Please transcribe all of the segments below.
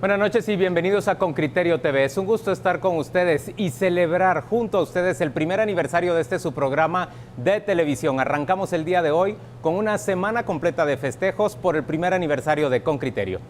Buenas noches y bienvenidos a Con Criterio TV. Es un gusto estar con ustedes y celebrar junto a ustedes el primer aniversario de su programa de televisión. Arrancamos el día de hoy con una semana completa de festejos por el primer aniversario de Con Criterio.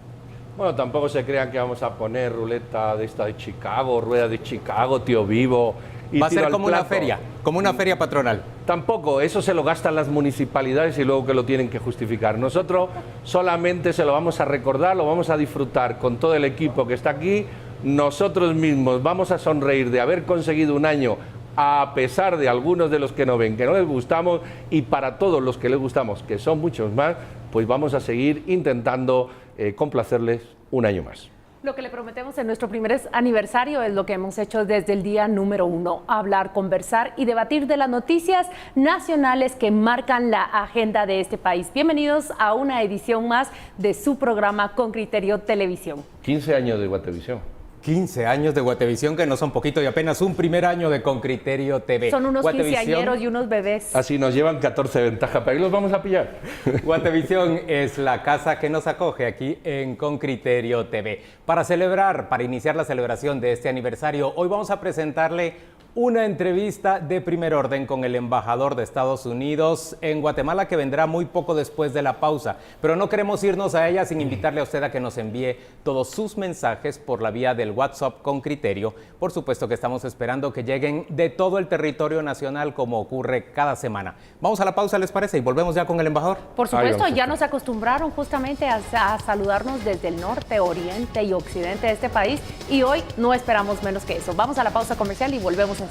Bueno, tampoco se crean que vamos a poner ruleta de esta de Chicago, rueda de Chicago, tío vivo. Y va a ser como una feria patronal. Tampoco, eso se lo gastan las municipalidades y luego que lo tienen que justificar. Nosotros solamente se lo vamos a recordar, lo vamos a disfrutar con todo el equipo que está aquí. Nosotros mismos vamos a sonreír de haber conseguido un año, a pesar de algunos de los que no ven, que no les gustamos, y para todos los que les gustamos, que son muchos más, pues vamos a seguir intentando complacerles un año más. Lo que le prometemos en nuestro primer aniversario es lo que hemos hecho desde el día número 1, hablar, conversar y debatir de las noticias nacionales que marcan la agenda de este país. Bienvenidos a una edición más de su programa Con Criterio Televisión. 15 años de Guatevisión. 15 años de Guatevisión, que no son poquito, y apenas un primer año de Con Criterio TV. Son unos quinceañeros y unos bebés. Así nos llevan 14 ventajas, ¿para qué los vamos a pillar? Guatevisión es la casa que nos acoge aquí en Con Criterio TV. Para celebrar, para iniciar la celebración de este aniversario, hoy vamos a presentarle una entrevista de primer orden con el embajador de Estados Unidos en Guatemala, que vendrá muy poco después de la pausa. Pero no queremos irnos a ella sin invitarle a usted a que nos envíe todos sus mensajes por la vía del WhatsApp Con Criterio. Por supuesto que estamos esperando que lleguen de todo el territorio nacional, como ocurre cada semana. Vamos a la pausa, ¿les parece? Y volvemos ya con el embajador. Por supuesto, ya nos acostumbraron justamente a saludarnos desde el norte, oriente y occidente de este país, y hoy no esperamos menos que eso. Vamos a la pausa comercial y volvemos enseguida.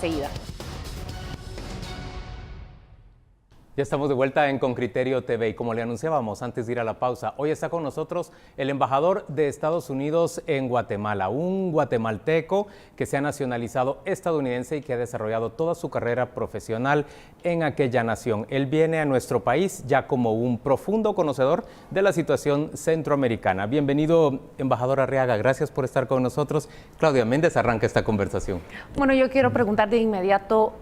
Ya estamos de vuelta en Con Criterio TV y como le anunciábamos antes de ir a la pausa, hoy está con nosotros el embajador de Estados Unidos en Guatemala, un guatemalteco que se ha nacionalizado estadounidense y que ha desarrollado toda su carrera profesional en aquella nación. Él viene a nuestro país ya como un profundo conocedor de la situación centroamericana. Bienvenido, embajador Arriaga, gracias por estar con nosotros. Claudia Méndez arranca esta conversación. Bueno, yo quiero preguntar de inmediato,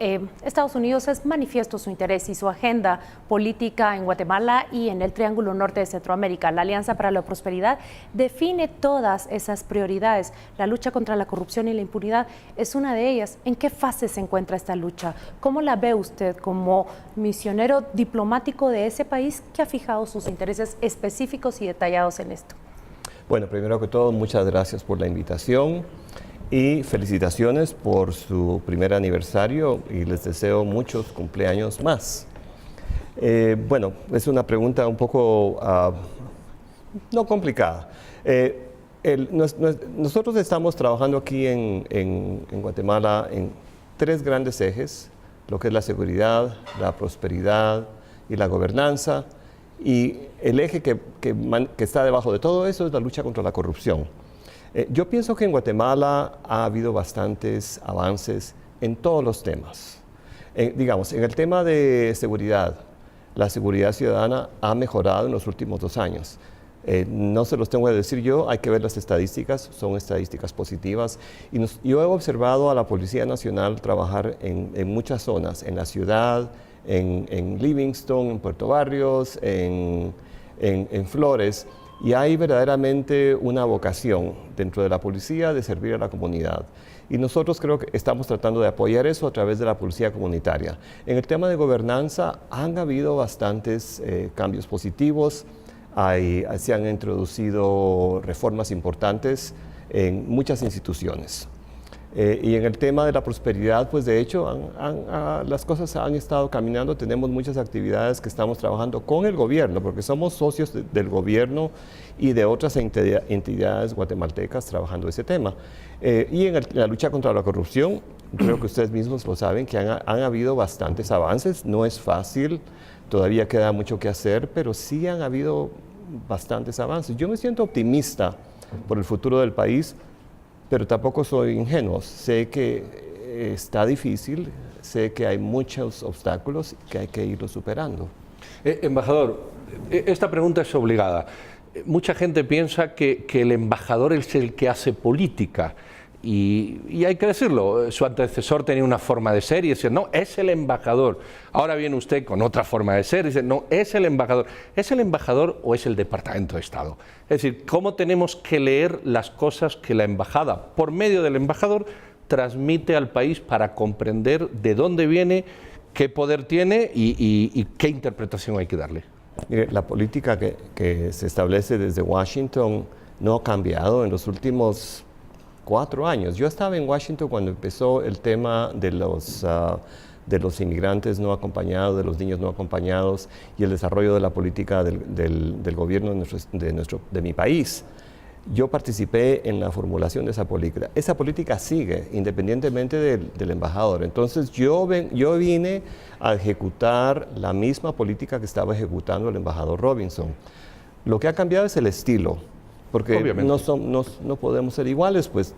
Estados Unidos es manifiesto su interés y su agenda política en Guatemala y en el Triángulo Norte de Centroamérica. La Alianza para la Prosperidad define todas esas prioridades. La lucha contra la corrupción y la impunidad es una de ellas. ¿En qué fase se encuentra esta lucha? ¿Cómo la ve usted como misionero diplomático de ese país que ha fijado sus intereses específicos y detallados en esto? Bueno, primero que todo, muchas gracias por la invitación y felicitaciones por su primer aniversario y les deseo muchos cumpleaños más. Bueno, es una pregunta un poco no complicada. Nosotros estamos trabajando aquí en Guatemala en tres grandes ejes, lo que es la seguridad, la prosperidad y la gobernanza. Y el eje que está debajo de todo eso es la lucha contra la corrupción. Yo pienso que en Guatemala ha habido bastantes avances en todos los temas. Digamos, en el tema de seguridad, la seguridad ciudadana ha mejorado en los últimos 2 años. No se los tengo que decir yo, hay que ver las estadísticas, son estadísticas positivas. Yo he observado a la Policía Nacional trabajar en muchas zonas, en la ciudad, en Livingston, en Puerto Barrios, en Flores, y hay verdaderamente una vocación dentro de la policía de servir a la comunidad. Y nosotros creo que estamos tratando de apoyar eso a través de la policía comunitaria. En el tema de gobernanza han habido bastantes cambios positivos, se han introducido reformas importantes en muchas instituciones. Y en el tema de la prosperidad, pues de hecho las cosas han estado caminando, tenemos muchas actividades que estamos trabajando con el gobierno, porque somos socios del gobierno y de otras entidades guatemaltecas trabajando ese tema. Y en la lucha contra la corrupción, creo que ustedes mismos lo saben, que han habido bastantes avances, no es fácil, todavía queda mucho que hacer, pero sí han habido bastantes avances. Yo me siento optimista por el futuro del país, pero tampoco soy ingenuo. Sé que está difícil, sé que hay muchos obstáculos que hay que irlos superando. Embajador, esta pregunta es obligada. Mucha gente piensa que el embajador es el que hace política y hay que decirlo, su antecesor tenía una forma de ser y decía, no, es el embajador. Ahora viene usted con otra forma de ser y dice, no, es el embajador. ¿Es el embajador o es el Departamento de Estado? Es decir, cómo tenemos que leer las cosas que la embajada, por medio del embajador, transmite al país para comprender de dónde viene, qué poder tiene y qué interpretación hay que darle. Mire, la política que se establece desde Washington no ha cambiado en los últimos 4 años. Yo estaba en Washington cuando empezó el tema de los inmigrantes no acompañados, de los niños no acompañados y el desarrollo de la política del gobierno de mi país. Yo participé en la formulación de esa política. Esa política sigue independientemente del embajador. Entonces yo vine a ejecutar la misma política que estaba ejecutando el embajador Robinson. Lo que ha cambiado es el estilo, porque no podemos ser iguales, pues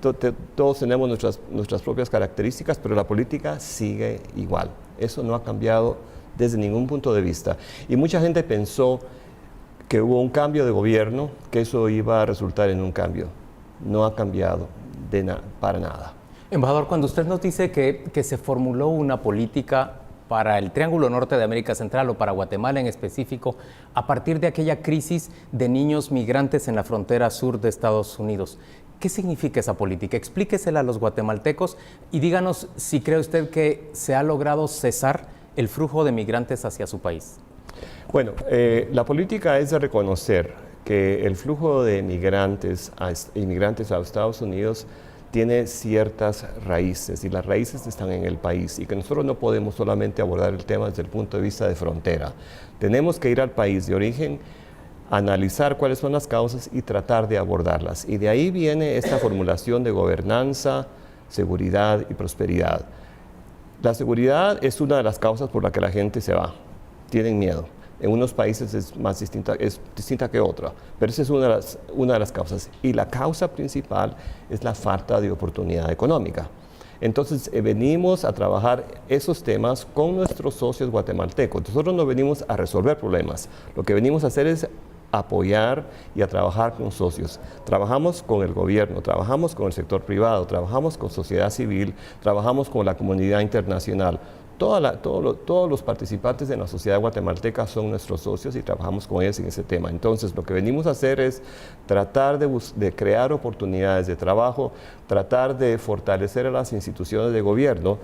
todos tenemos nuestras propias características, pero la política sigue igual. Eso no ha cambiado desde ningún punto de vista. Y mucha gente pensó que hubo un cambio de gobierno, que eso iba a resultar en un cambio. No ha cambiado para nada. Embajador, cuando usted nos dice que se formuló una política para el Triángulo Norte de América Central o para Guatemala en específico, a partir de aquella crisis de niños migrantes en la frontera sur de Estados Unidos, ¿qué significa esa política? Explíquesela a los guatemaltecos y díganos si cree usted que se ha logrado cesar el flujo de migrantes hacia su país. Bueno, la política es de reconocer que el flujo de inmigrantes a Estados Unidos tiene ciertas raíces y las raíces están en el país y que nosotros no podemos solamente abordar el tema desde el punto de vista de frontera. Tenemos que ir al país de origen, analizar cuáles son las causas y tratar de abordarlas. Y de ahí viene esta formulación de gobernanza, seguridad y prosperidad. La seguridad es una de las causas por la que la gente se va, tienen miedo. En unos países es distinta que otra, pero esa es una de las causas. Y la causa principal es la falta de oportunidad económica. Entonces, venimos a trabajar esos temas con nuestros socios guatemaltecos. Nosotros no venimos a resolver problemas, lo que venimos a hacer es apoyar y a trabajar con socios. Trabajamos con el gobierno, trabajamos con el sector privado, trabajamos con sociedad civil, trabajamos con la comunidad internacional. Todos los participantes de la sociedad guatemalteca son nuestros socios y trabajamos con ellos en ese tema. Entonces, lo que venimos a hacer es tratar de crear oportunidades de trabajo, tratar de fortalecer a las instituciones de gobierno.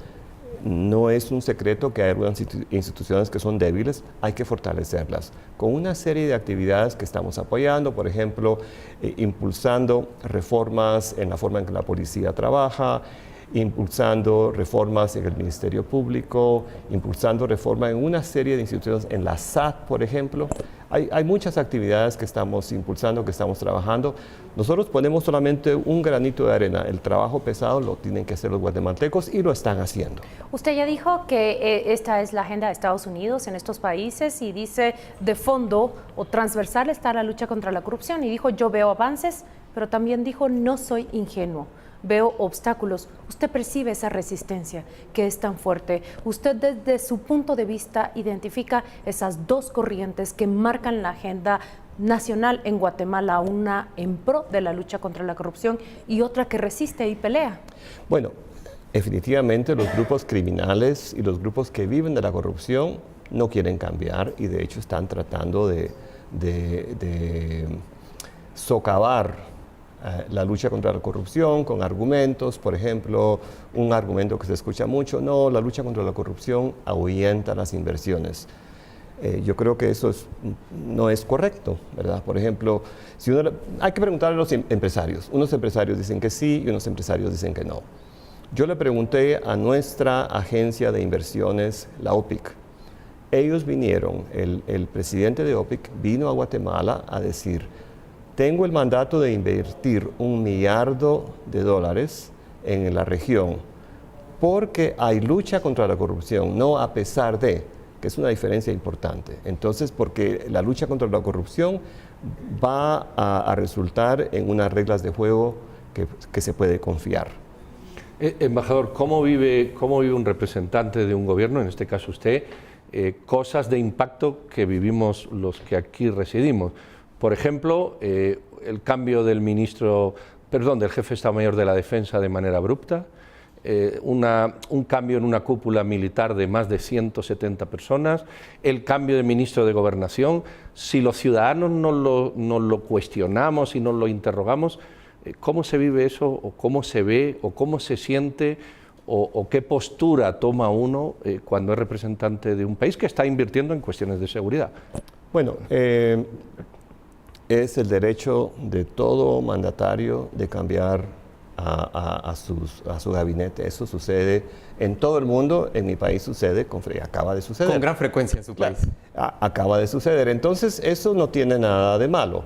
No es un secreto que hay algunas instituciones que son débiles, hay que fortalecerlas con una serie de actividades que estamos apoyando, por ejemplo, impulsando reformas en la forma en que la policía trabaja, impulsando reformas en el Ministerio Público, impulsando reformas en una serie de instituciones, en la SAT, por ejemplo. Hay muchas actividades que estamos impulsando, que estamos trabajando. Nosotros ponemos solamente un granito de arena. El trabajo pesado lo tienen que hacer los guatemaltecos y lo están haciendo. Usted ya dijo que esta es la agenda de Estados Unidos en estos países y dice de fondo o transversal está la lucha contra la corrupción y dijo yo veo avances, pero también dijo no soy ingenuo. Veo obstáculos. Usted percibe esa resistencia que es tan fuerte. Usted desde su punto de vista identifica esas dos corrientes que marcan la agenda nacional en Guatemala, una en pro de la lucha contra la corrupción y otra que resiste y pelea. Bueno, definitivamente los grupos criminales y los grupos que viven de la corrupción no quieren cambiar y de hecho están tratando de socavar la lucha contra la corrupción con argumentos, por ejemplo, un argumento que se escucha mucho, no, la lucha contra la corrupción ahuyenta las inversiones. Yo creo que eso no es correcto, ¿verdad? Por ejemplo, hay que preguntarle a los empresarios. Unos empresarios dicen que sí y unos empresarios dicen que no. Yo le pregunté a nuestra agencia de inversiones, la OPIC. Ellos vinieron, el presidente de OPIC vino a Guatemala a decir: tengo el mandato de invertir $1 millardo en la región porque hay lucha contra la corrupción, no a pesar de, que es una diferencia importante. Entonces, porque la lucha contra la corrupción va a resultar en unas reglas de juego que se puede confiar. Embajador, ¿cómo vive un representante de un gobierno, en este caso usted, cosas de impacto que vivimos los que aquí residimos? Por ejemplo, el cambio del ministro del jefe de Estado Mayor de la Defensa de manera abrupta, un cambio en una cúpula militar de más de 170 personas, el cambio de ministro de Gobernación. Si los ciudadanos no lo cuestionamos y no lo interrogamos, ¿cómo se vive eso, o cómo se ve, o cómo se siente, o qué postura toma uno cuando es representante de un país que está invirtiendo en cuestiones de seguridad? Bueno, es el derecho de todo mandatario de cambiar a su gabinete. Eso sucede en todo el mundo, en mi país sucede, acaba de suceder. Con gran frecuencia en su país. Acaba de suceder. Entonces, eso no tiene nada de malo.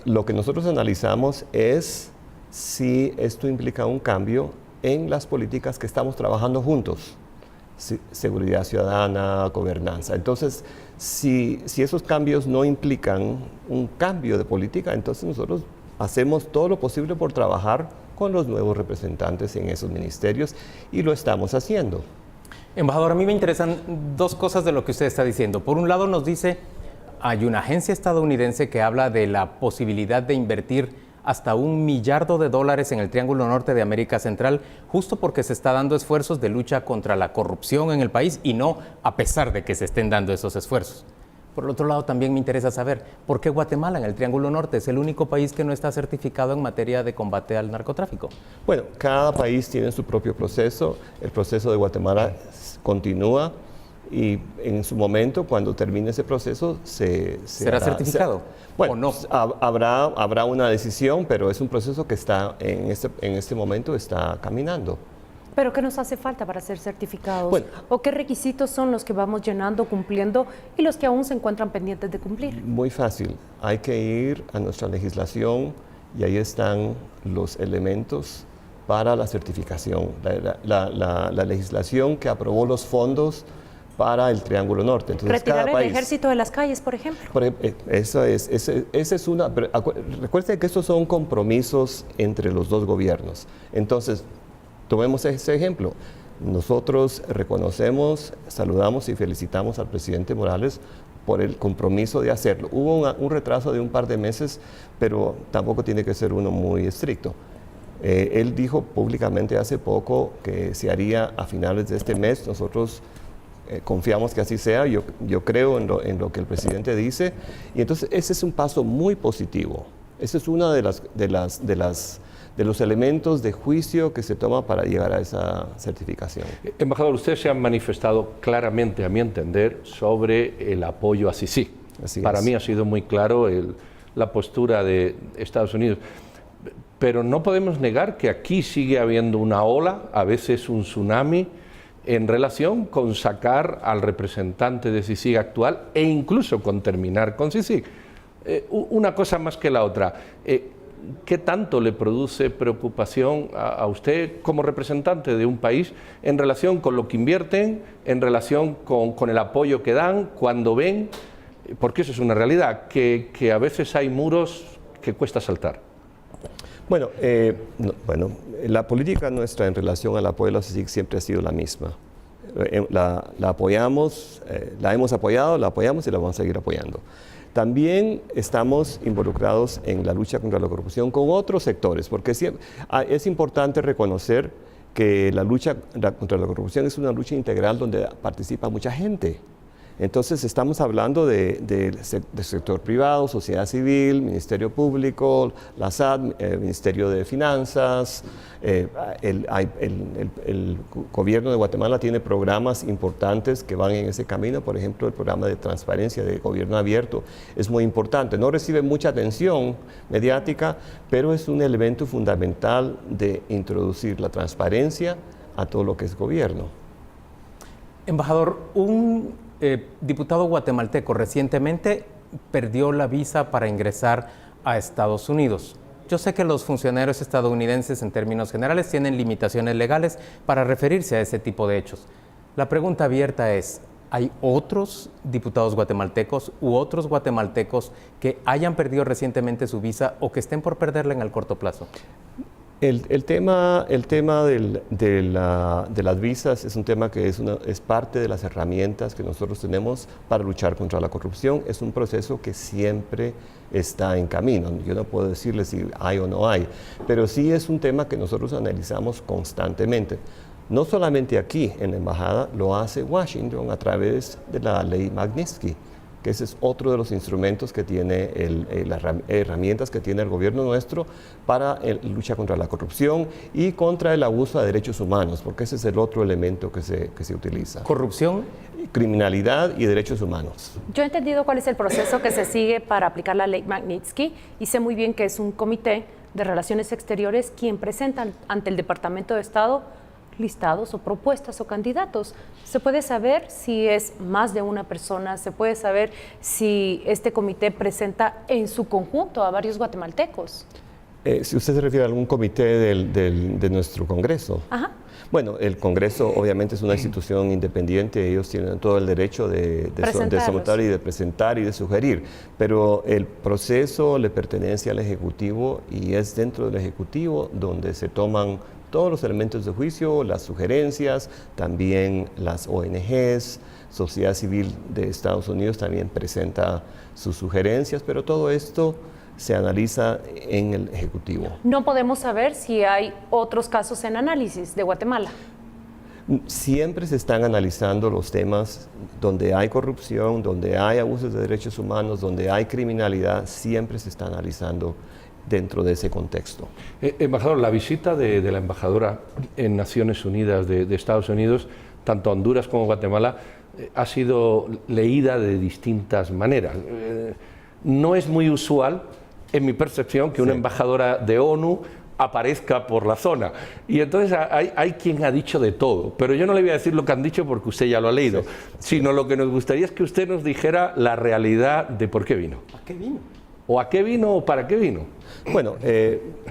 Lo que nosotros analizamos es si esto implica un cambio en las políticas que estamos trabajando juntos. Seguridad ciudadana, gobernanza. Entonces, si esos cambios no implican un cambio de política, entonces nosotros hacemos todo lo posible por trabajar con los nuevos representantes en esos ministerios, y lo estamos haciendo. Embajador, a mí me interesan dos cosas de lo que usted está diciendo. Por un lado nos dice, hay una agencia estadounidense que habla de la posibilidad de invertir hasta $1 millardo en el Triángulo Norte de América Central, justo porque se está dando esfuerzos de lucha contra la corrupción en el país, y no a pesar de que se estén dando esos esfuerzos. Por el otro lado, también me interesa saber por qué Guatemala, en el Triángulo Norte, es el único país que no está certificado en materia de combate al narcotráfico. Bueno, cada país tiene su propio proceso. El proceso de Guatemala continúa, y en su momento, cuando termine ese proceso, ¿será certificado? Bueno, ¿o no? Habrá una decisión, pero es un proceso que está en este momento está caminando. ¿Pero qué nos hace falta para ser certificados? Bueno, ¿o qué requisitos son los que vamos llenando, cumpliendo, y los que aún se encuentran pendientes de cumplir? Muy fácil. Hay que ir a nuestra legislación, y ahí están los elementos para la certificación. La legislación que aprobó los fondos para el Triángulo Norte. Entonces, retirar cada país, el ejército de las calles, por ejemplo. Esa es una. Recuerden que estos son compromisos entre los dos gobiernos. Entonces, tomemos ese ejemplo. Nosotros reconocemos, saludamos y felicitamos al presidente Morales por el compromiso de hacerlo. Hubo un retraso de un par de meses, pero tampoco tiene que ser uno muy estricto. Él dijo públicamente hace poco que se haría a finales de este mes. Nosotros confiamos que así sea. Yo creo en lo que el presidente dice, y entonces ese es un paso muy positivo. Ese es uno de los elementos de juicio que se toma para llegar a esa certificación. Embajador, usted se ha manifestado claramente, a mi entender, sobre el apoyo a Sisi. Para mí ha sido muy claro la postura de Estados Unidos. Pero no podemos negar que aquí sigue habiendo una ola, a veces un tsunami, en relación con sacar al representante de CICIG actual, e incluso con terminar con CICIG. Una cosa más que la otra. ¿Qué tanto le produce preocupación a usted como representante de un país en relación con lo que invierten, en relación con el apoyo que dan, cuando ven, porque eso es una realidad, que a veces hay muros que cuesta saltar? Bueno, la política nuestra en relación al apoyo a la CICIG siempre ha sido la misma. La apoyamos, la hemos apoyado, la apoyamos y la vamos a seguir apoyando. También estamos involucrados en la lucha contra la corrupción con otros sectores, porque es importante reconocer que la lucha contra la corrupción es una lucha integral donde participa mucha gente. Entonces estamos hablando del sector privado, sociedad civil, Ministerio Público, la SAT, Ministerio de Finanzas. El gobierno de Guatemala tiene programas importantes que van en ese camino. Por ejemplo, el programa de transparencia de gobierno abierto es muy importante. No recibe mucha atención mediática, pero es un elemento fundamental de introducir la transparencia a todo lo que es gobierno. Embajador, un diputado guatemalteco recientemente perdió la visa para ingresar a Estados Unidos. Yo sé que los funcionarios estadounidenses, en términos generales, tienen limitaciones legales para referirse a ese tipo de hechos. La pregunta abierta es, ¿hay otros diputados guatemaltecos u otros guatemaltecos que hayan perdido recientemente su visa o que estén por perderla en el corto plazo? El tema de las visas es un tema que es parte de las herramientas que nosotros tenemos para luchar contra la corrupción. Es un proceso que siempre está en camino. Yo no puedo decirle si hay o no hay, pero sí es un tema que nosotros analizamos constantemente. No solamente aquí en la embajada, lo hace Washington a través de la ley Magnitsky, que ese es otro de los instrumentos que tiene, las herramientas que tiene el gobierno nuestro para lucha contra la corrupción y contra el abuso de derechos humanos, porque ese es el otro elemento que se utiliza. ¿Corrupción? Criminalidad y derechos humanos. Yo he entendido cuál es el proceso que se sigue para aplicar la ley Magnitsky y sé muy bien que es un comité de relaciones exteriores quien presenta ante el Departamento de Estado listados o propuestas o candidatos. ¿Se puede saber si es más de una persona? ¿Se puede saber si este comité presenta en su conjunto a varios guatemaltecos? Si usted se refiere a algún comité de nuestro Congreso. Ajá. Bueno, el Congreso obviamente es una institución independiente, ellos tienen todo el derecho de someter y de presentar y de sugerir, pero el proceso le pertenece al Ejecutivo y es dentro del Ejecutivo donde se toman todos los elementos de juicio, las sugerencias, también las ONGs, Sociedad Civil de Estados Unidos también presenta sus sugerencias, pero todo esto se analiza en el Ejecutivo. No podemos saber si hay otros casos en análisis de Guatemala. Siempre se están analizando los temas donde hay corrupción, donde hay abusos de derechos humanos, donde hay criminalidad, siempre se está analizando dentro de ese contexto. Embajador, la visita de la embajadora en Naciones Unidas de Estados Unidos, tanto a Honduras como a Guatemala, ha sido leída de distintas maneras. No es muy usual, en mi percepción, que una embajadora de ONU aparezca por la zona. Y entonces hay quien ha dicho de todo, pero yo no le voy a decir lo que han dicho porque usted ya lo ha leído, sino lo que nos gustaría es que usted nos dijera la realidad de por qué vino. ¿A qué vino? ¿O a qué vino o para qué vino? Bueno,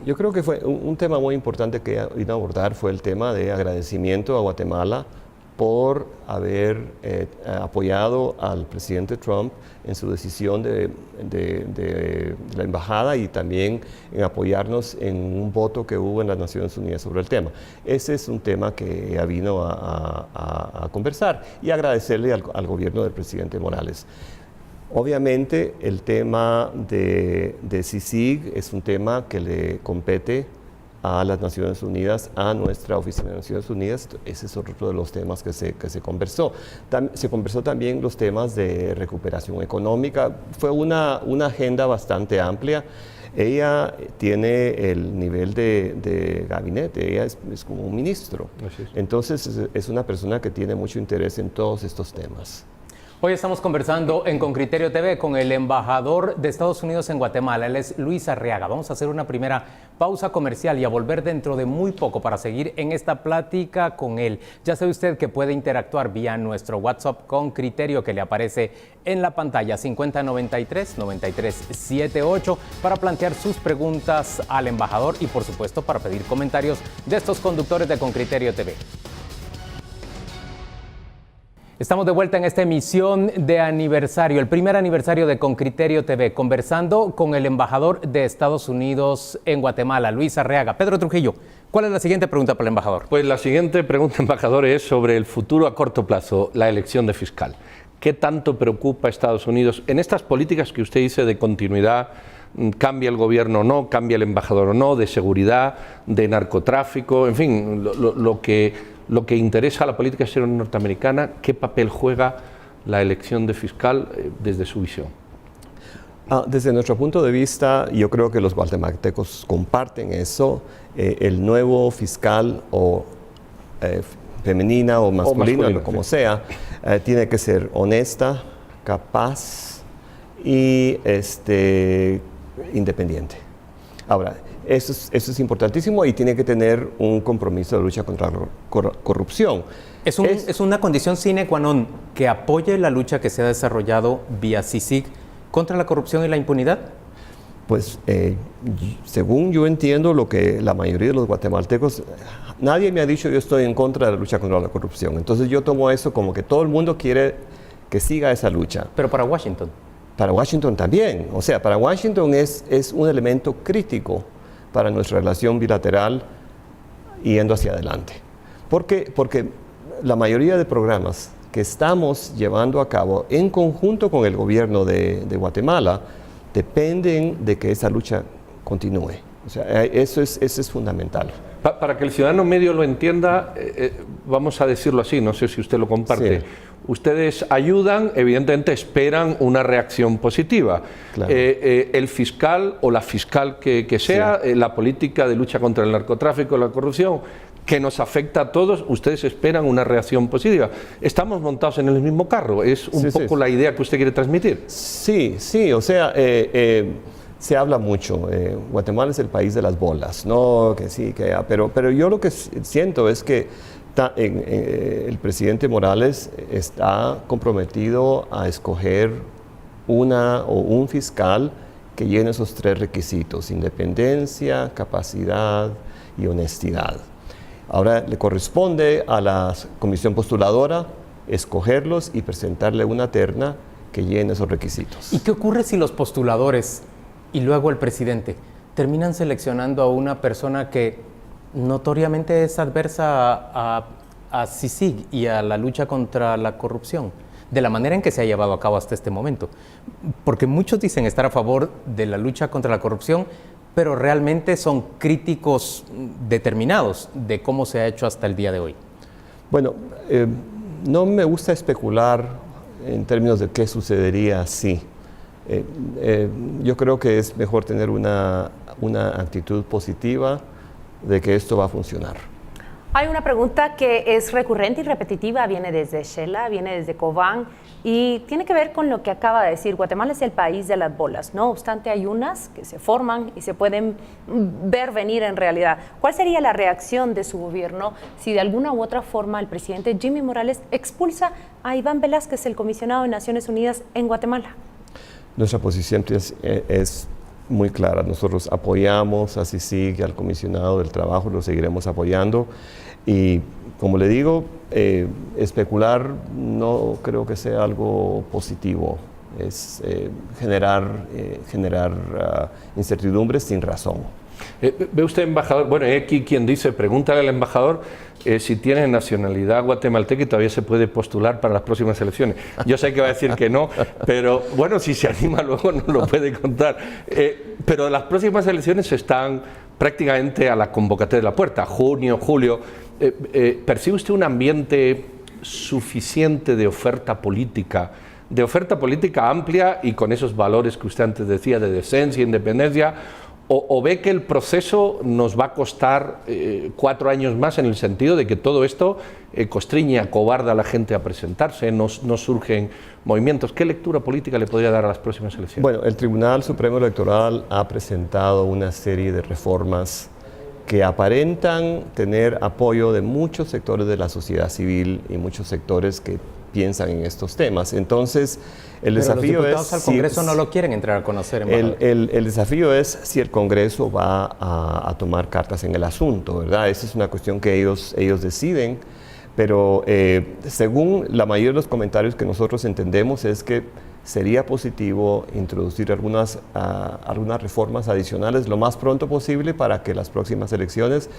yo creo que fue un tema muy importante que vino a abordar fue el tema de agradecimiento a Guatemala por haber apoyado al presidente Trump en su decisión de la embajada y también en apoyarnos en un voto que hubo en las Naciones Unidas sobre el tema. Ese es un tema que ella vino a conversar y agradecerle al gobierno del presidente Morales. Obviamente el tema de CICIG es un tema que le compete a las Naciones Unidas, a nuestra Oficina de Naciones Unidas. Ese es otro de los temas que se conversó. Se conversó también los temas de recuperación económica. Fue una agenda bastante amplia. Ella tiene el nivel de gabinete, ella es como un ministro. Entonces es una persona que tiene mucho interés en todos estos temas. Hoy estamos conversando en Con Criterio TV con el embajador de Estados Unidos en Guatemala. Él es Luis Arriaga. Vamos a hacer una primera pausa comercial y a volver dentro de muy poco para seguir en esta plática con él. Ya sabe usted que puede interactuar vía nuestro WhatsApp Con Criterio que le aparece en la pantalla 5093-9378 para plantear sus preguntas al embajador y por supuesto para pedir comentarios de estos conductores de Con Criterio TV. Estamos de vuelta en esta emisión de aniversario, el primer aniversario de Con Criterio TV, conversando con el embajador de Estados Unidos en Guatemala, Luis Arriaga. Pedro Trujillo, ¿cuál es la siguiente pregunta para el embajador? Pues la siguiente pregunta, embajador, es sobre el futuro a corto plazo, la elección de fiscal. ¿Qué tanto preocupa a Estados Unidos en estas políticas que usted dice de continuidad? ¿Cambia el gobierno o no? ¿Cambia el embajador o no? ¿De seguridad? ¿De narcotráfico? En fin, lo que interesa a la política exterior norteamericana, ¿qué papel juega la elección de fiscal desde su visión? Desde nuestro punto de vista, yo creo que los guatemaltecos comparten eso. El nuevo fiscal o femenina o masculino, como sea, tiene que ser honesta, capaz y independiente. Ahora, eso es importantísimo y tiene que tener un compromiso de lucha contra la corrupción. ¿Es una condición sine qua non que apoye la lucha que se ha desarrollado vía CICIG contra la corrupción y la impunidad? Pues según yo entiendo lo que la mayoría de los guatemaltecos, nadie me ha dicho yo estoy en contra de la lucha contra la corrupción. Entonces yo tomo eso como que todo el mundo quiere que siga esa lucha. Pero para Washington. Para Washington también. O sea, para Washington es un elemento crítico para nuestra relación bilateral yendo hacia adelante. Porque la mayoría de programas que estamos llevando a cabo en conjunto con el gobierno de Guatemala dependen de que esa lucha continúe. O sea, eso es fundamental. Para que el ciudadano medio lo entienda, vamos a decirlo así, no sé si usted lo comparte. Sí. Ustedes ayudan, evidentemente esperan una reacción positiva. Claro. El fiscal o la fiscal que sea, sí. La política de lucha contra el narcotráfico y la corrupción, que nos afecta a todos, ustedes esperan una reacción positiva. Estamos montados en el mismo carro, es un poco la idea que usted quiere transmitir. Sí, o sea, se habla mucho, Guatemala es el país de las bolas, no, que sí, que ya, pero yo lo que siento es que el presidente Morales está comprometido a escoger un fiscal que llene esos 3 requisitos: independencia, capacidad y honestidad. Ahora le corresponde a la comisión postuladora escogerlos y presentarle una terna que llene esos requisitos. ¿Y qué ocurre si los postuladores y luego el presidente terminan seleccionando a una persona que notoriamente es adversa a CICIG y a la lucha contra la corrupción, de la manera en que se ha llevado a cabo hasta este momento? Porque muchos dicen estar a favor de la lucha contra la corrupción, pero realmente son críticos determinados de cómo se ha hecho hasta el día de hoy. Bueno, no me gusta especular en términos de qué sucedería si. Yo creo que es mejor tener una actitud positiva de que esto va a funcionar. Hay una pregunta que es recurrente y repetitiva, viene desde Shela, viene desde Cobán y tiene que ver con lo que acaba de decir. Guatemala es el país de las bolas, no obstante hay unas que se forman y se pueden ver venir en realidad. ¿Cuál sería la reacción de su gobierno si de alguna u otra forma el presidente Jimmy Morales expulsa a Iván Velázquez, el comisionado de Naciones Unidas en Guatemala? Nuestra posición es muy clara. Nosotros apoyamos a CICIG y al comisionado del trabajo, lo seguiremos apoyando. Y como le digo, especular no creo que sea algo positivo. Es generar incertidumbres sin razón. Ve usted, embajador, bueno, aquí quien dice, pregúntale al embajador si tiene nacionalidad guatemalteca y todavía se puede postular para las próximas elecciones. Yo sé que va a decir que no, pero bueno, si se anima luego nos lo puede contar. Pero las próximas elecciones están prácticamente a la convocatoria de la puerta, junio, julio. ¿Percibe usted un ambiente suficiente de oferta política amplia y con esos valores que usted antes decía de decencia e independencia? ¿O ve que el proceso nos va a costar 4 años más en el sentido de que todo esto constriñe, acobarda a la gente a presentarse, no surgen movimientos? ¿Qué lectura política le podría dar a las próximas elecciones? Bueno, el Tribunal Supremo Electoral ha presentado una serie de reformas que aparentan tener apoyo de muchos sectores de la sociedad civil y muchos sectores que piensan en estos temas. Entonces, el desafío los diputados es... al Congreso no lo quieren entrar a conocer, embajador. El desafío es si el Congreso va a tomar cartas en el asunto, ¿verdad? Esa es una cuestión que ellos deciden, pero según la mayoría de los comentarios que nosotros entendemos es que sería positivo introducir algunas reformas adicionales lo más pronto posible para que las próximas elecciones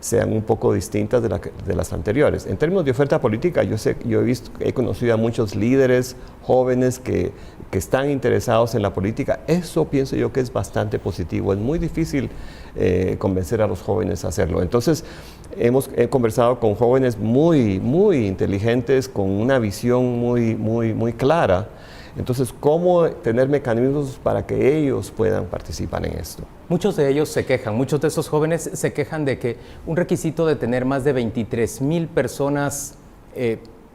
sean un poco distintas de las anteriores. En términos de oferta política, he conocido a muchos líderes jóvenes que están interesados en la política. Eso pienso yo que es bastante positivo. Es muy difícil convencer a los jóvenes a hacerlo. Entonces, he conversado con jóvenes muy, muy inteligentes, con una visión muy, muy, muy clara. Entonces, ¿cómo tener mecanismos para que ellos puedan participar en esto? Muchos de ellos se quejan, muchos de esos jóvenes se quejan de que un requisito de tener más de 23,000 personas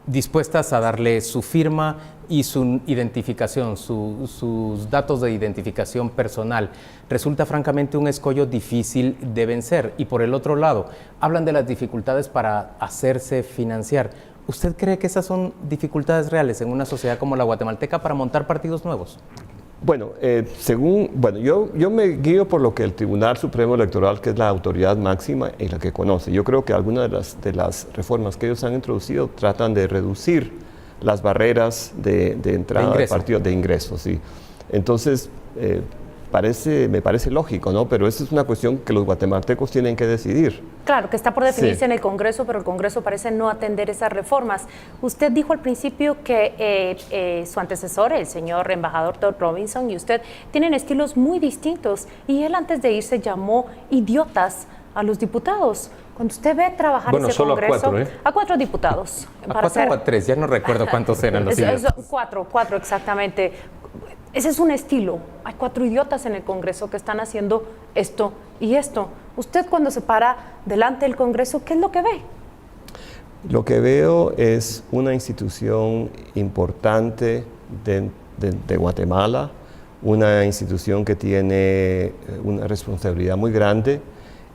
dispuestas a darle su firma y su identificación, sus datos de identificación personal, resulta francamente un escollo difícil de vencer. Y por el otro lado, hablan de las dificultades para hacerse financiar. ¿Usted cree que esas son dificultades reales en una sociedad como la guatemalteca para montar partidos nuevos? Bueno, yo me guío por lo que el Tribunal Supremo Electoral, que es la autoridad máxima y la que conoce. Yo creo que algunas de las reformas que ellos han introducido tratan de reducir las barreras de entrada de partidos, de ingresos. ¿Sí? Entonces, me parece lógico, ¿no? Pero esa es una cuestión que los guatemaltecos tienen que decidir. Claro, que está por definirse Sí. en el Congreso, pero el Congreso parece no atender esas reformas. Usted dijo al principio que su antecesor, el señor embajador Todd Robinson, y usted tienen estilos muy distintos, y él antes de irse llamó idiotas a los diputados. Cuando usted ve trabajar Bueno, ese solo Congreso, a 4 diputados. ¿A 4 o a 3? Ya no recuerdo cuántos eran los idiotas. 4 exactamente. Ese es un estilo. Hay 4 idiotas en el Congreso que están haciendo esto y esto. Usted cuando se para delante del Congreso, ¿qué es lo que ve? Lo que veo es una institución importante de Guatemala, una institución que tiene una responsabilidad muy grande,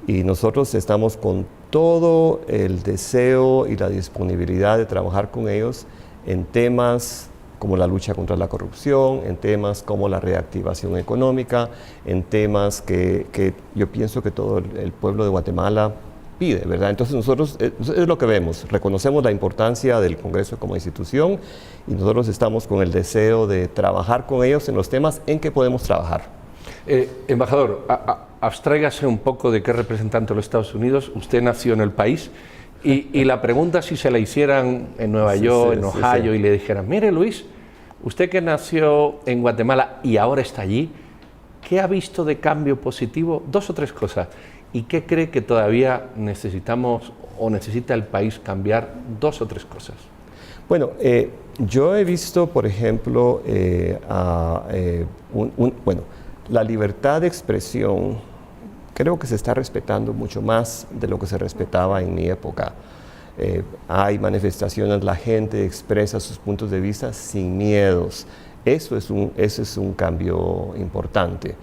y nosotros estamos con todo el deseo y la disponibilidad de trabajar con ellos en temas como la lucha contra la corrupción, en temas como la reactivación económica, en temas que yo pienso que todo el pueblo de Guatemala pide, ¿verdad? Entonces nosotros, es lo que vemos, reconocemos la importancia del Congreso como institución, y nosotros estamos con el deseo de trabajar con ellos en los temas en que podemos trabajar. Embajador, abstráigase un poco de qué representante de los Estados Unidos. Usted nació en el país, y la pregunta, si se la hicieran en Nueva York, en Ohio, y le dijeran, mire Luis, usted que nació en Guatemala y ahora está allí, ¿qué ha visto de cambio positivo? 2 o 3 cosas. ¿Y qué cree que todavía necesitamos o necesita el país cambiar? 2 o 3 cosas. Bueno, yo he visto, por ejemplo, la libertad de expresión creo que se está respetando mucho más de lo que se respetaba en mi época. Hay manifestaciones, la gente expresa sus puntos de vista sin miedos. Eso es un cambio importante.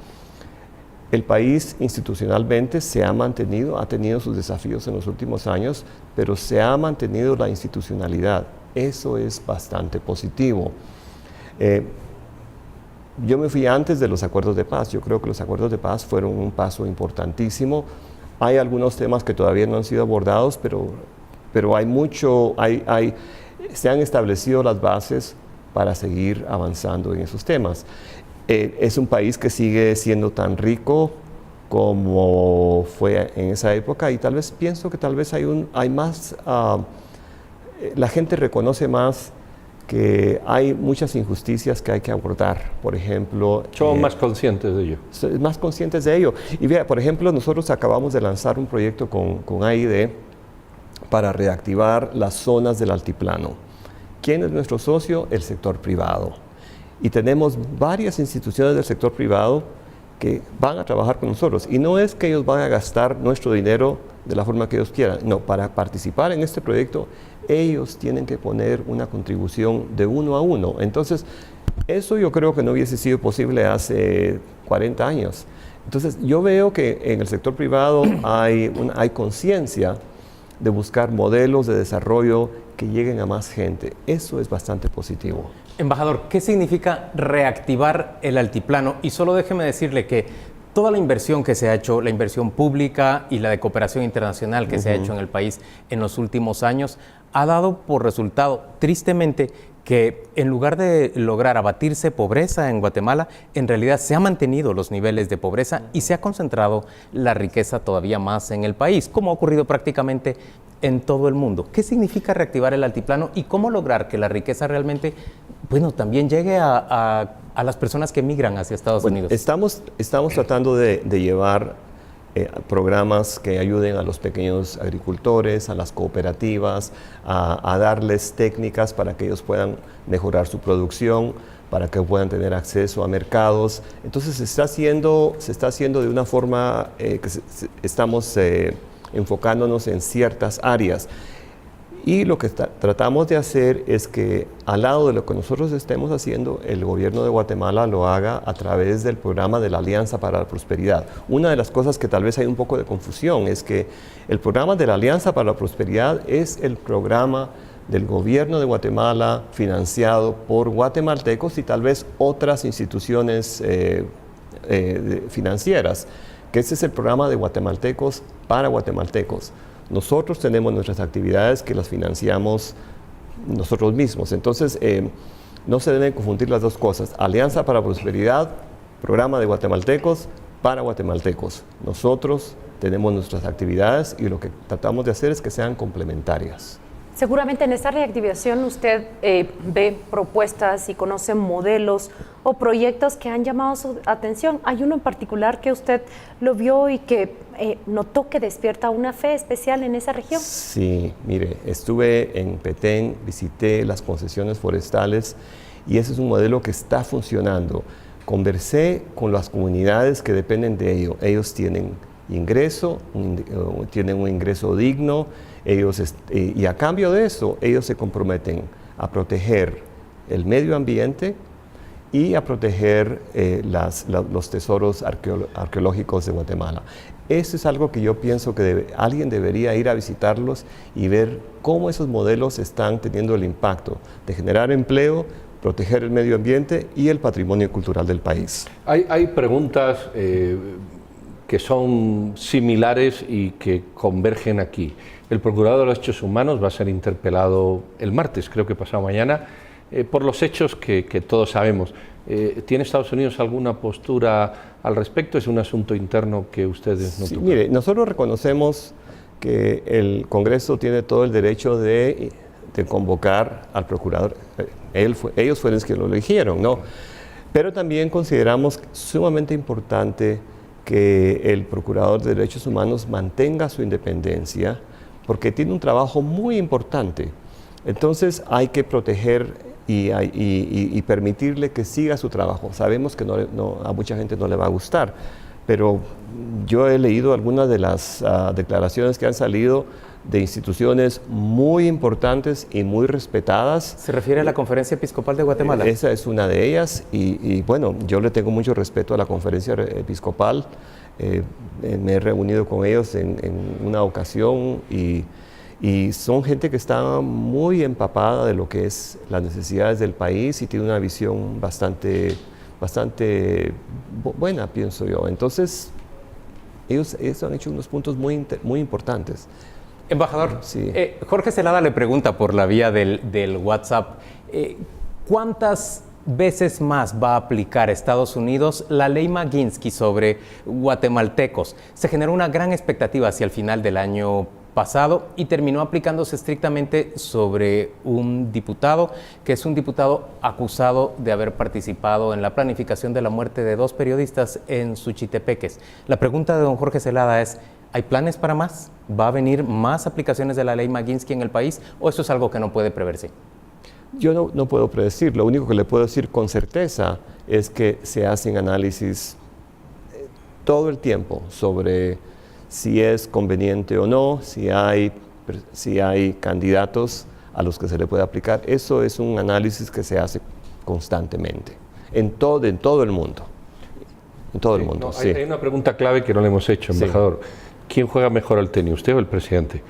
El país institucionalmente se ha mantenido, ha tenido sus desafíos en los últimos años, pero se ha mantenido la institucionalidad. Eso es bastante positivo. Yo me fui antes de los acuerdos de paz. Yo creo que los acuerdos de paz fueron un paso importantísimo. Hay algunos temas que todavía no han sido abordados, pero hay mucho, se han establecido las bases para seguir avanzando en esos temas. Es un país que sigue siendo tan rico como fue en esa época, y tal vez pienso que tal vez hay más, la gente reconoce más que hay muchas injusticias que hay que abordar. Por ejemplo, Son más conscientes de ello. Más conscientes de ello. Y vea, por ejemplo, nosotros acabamos de lanzar un proyecto con AID para reactivar las zonas del altiplano. ¿Quién es nuestro socio? El sector privado. Y tenemos varias instituciones del sector privado que van a trabajar con nosotros. Y no es que ellos van a gastar nuestro dinero de la forma que ellos quieran. No, para participar en este proyecto, ellos tienen que poner una contribución de 1 a 1. Entonces, eso yo creo que no hubiese sido posible hace 40 años. Entonces, yo veo que en el sector privado hay conciencia de buscar modelos de desarrollo que lleguen a más gente. Eso es bastante positivo. Embajador, ¿qué significa reactivar el altiplano? Y solo déjeme decirle que toda la inversión que se ha hecho, la inversión pública y la de cooperación internacional que se ha hecho en el país en los últimos años, ha dado por resultado, tristemente, que en lugar de lograr abatirse pobreza en Guatemala, en realidad se han mantenido los niveles de pobreza y se ha concentrado la riqueza todavía más en el país, como ha ocurrido prácticamente en todo el mundo. ¿Qué significa reactivar el altiplano y cómo lograr que la riqueza realmente, bueno, también llegue a las personas que migran hacia Estados Unidos? Estamos tratando de llevar programas que ayuden a los pequeños agricultores, a las cooperativas, a darles técnicas para que ellos puedan mejorar su producción, para que puedan tener acceso a mercados. Entonces se está haciendo de una forma que estamos enfocándonos en ciertas áreas. Y lo que tratamos de hacer es que al lado de lo que nosotros estemos haciendo, el gobierno de Guatemala lo haga a través del programa de la Alianza para la Prosperidad. Una de las cosas que tal vez hay un poco de confusión es que el programa de la Alianza para la Prosperidad es el programa del gobierno de Guatemala financiado por guatemaltecos y tal vez otras instituciones financieras, que ese es el programa de guatemaltecos para guatemaltecos. Nosotros tenemos nuestras actividades que las financiamos nosotros mismos. Entonces, no se deben confundir las dos cosas. Alianza para Prosperidad programa de guatemaltecos para guatemaltecos. Nosotros tenemos nuestras actividades y lo que tratamos de hacer es que sean complementarias. Seguramente en esta reactivación usted ve propuestas y conoce modelos o proyectos que han llamado su atención. ¿Hay uno en particular que usted lo vio y que notó que despierta una fe especial en esa región? Sí, mire, estuve en Petén, visité las concesiones forestales y ese es un modelo que está funcionando. Conversé con las comunidades que dependen de ello. Ellos tienen ingreso, tienen un ingreso digno, y a cambio de eso, ellos se comprometen a proteger el medio ambiente y a proteger los tesoros arqueológicos de Guatemala. Eso es algo que yo pienso que alguien debería ir a visitarlos y ver cómo esos modelos están teniendo el impacto de generar empleo, proteger el medio ambiente y el patrimonio cultural del país. Hay preguntas que son similares y que convergen aquí. El Procurador de los Derechos Humanos va a ser interpelado el martes, creo que pasado mañana, por los hechos que todos sabemos. ¿Tiene Estados Unidos alguna postura al respecto? ¿Es un asunto interno que ustedes no tocan? Mire, nosotros reconocemos que el Congreso tiene todo el derecho de convocar al Procurador. Ellos fueron los que lo eligieron, ¿no? Pero también consideramos sumamente importante que el Procurador de Derechos Humanos mantenga su independencia, porque tiene un trabajo muy importante. Entonces hay que proteger y permitirle que siga su trabajo. Sabemos que a mucha gente no le va a gustar, pero yo he leído algunas de las declaraciones que han salido de instituciones muy importantes y muy respetadas. ¿Se refiere a la Conferencia Episcopal de Guatemala? Esa es una de ellas y bueno, yo le tengo mucho respeto a la Conferencia Episcopal. Me he reunido con ellos en una ocasión y son gente que está muy empapada de lo que es las necesidades del país y tiene una visión bastante buena, pienso yo. Entonces, ellos han hecho unos puntos muy importantes. Embajador, sí. Jorge Celada le pregunta por la vía del WhatsApp, ¿cuántas veces más va a aplicar Estados Unidos la ley Maginski sobre guatemaltecos? Se generó una gran expectativa hacia el final del año pasado y terminó aplicándose estrictamente sobre un diputado, que es un diputado acusado de haber participado en la planificación de la muerte de 2 periodistas en Suchitepeques. La pregunta de don Jorge Celada es, ¿hay planes para más? ¿Va a venir más aplicaciones de la ley Maginski en el país o eso es algo que no puede preverse? Yo no puedo predecir. Lo único que le puedo decir con certeza es que se hacen análisis todo el tiempo sobre si es conveniente o no, si hay candidatos a los que se le puede aplicar. Eso es un análisis que se hace constantemente, en todo el mundo. En todo el mundo, sí. Hay una pregunta clave que no le hemos hecho, embajador. Sí. ¿Quién juega mejor al tenis, usted o el presidente?